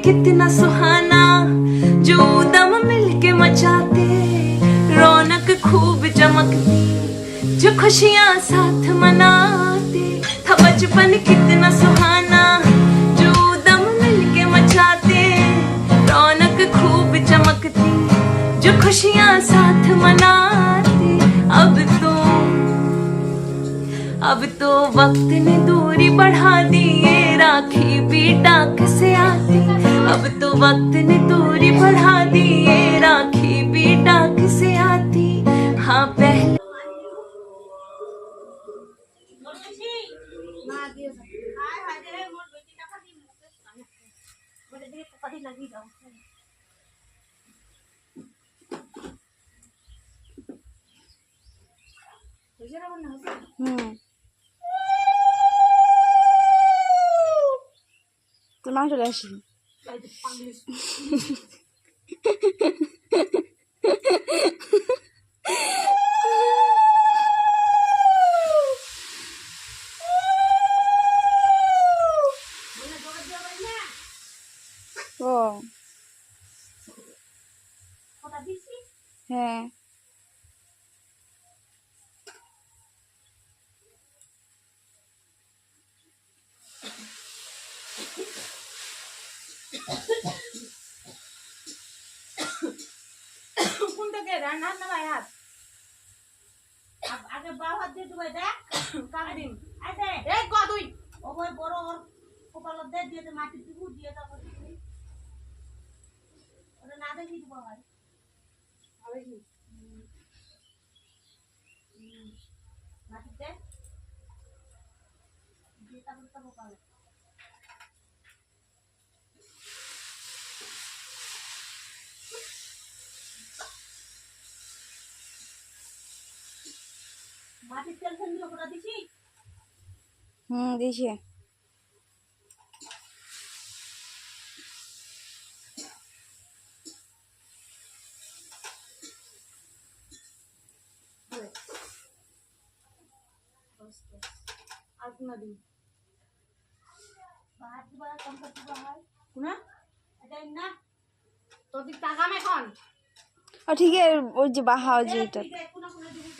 कितना सुहाना, जो दम मिलके मचाते रौनक खूब चमकती, जो खुशियाँ साथ मनाते था बचपन कितना सुहाना, जो दम मिलके मचाते रौनक खूब चमकती, जो खुशियाँ साथ मनाते। अब तो वक्त ने दूरी बढ़ा दी, ये राखी भी डाक से आती। अब तो वक्त ने दूरी बढ़ा दी, ये राखी भी डाक से आती। हाँ पहले তোর মা চলে আসি ও হ্যাঁ আগে বাউ হাত দিয়ে দুবাই দেখ কাকদিন আইতে এই কদুই ও বই বড় ওর কপাল দে দিয়ে মাটি দিব দিয়ে দাও ওরে না দেখি দিব ভাই হবে কি মাটি দে দিয়ে তারপর তো কপাল মাটি তেল ফেল দিও কোটা দিছি দিয়েছি আর কোনা দিন বাহার দিবা কম করতে হয় কোনা এটা না তোর দিক টাকা এখন ঠিক আছে ওই যে বাহা যে এটা কোনা কোনা দিবি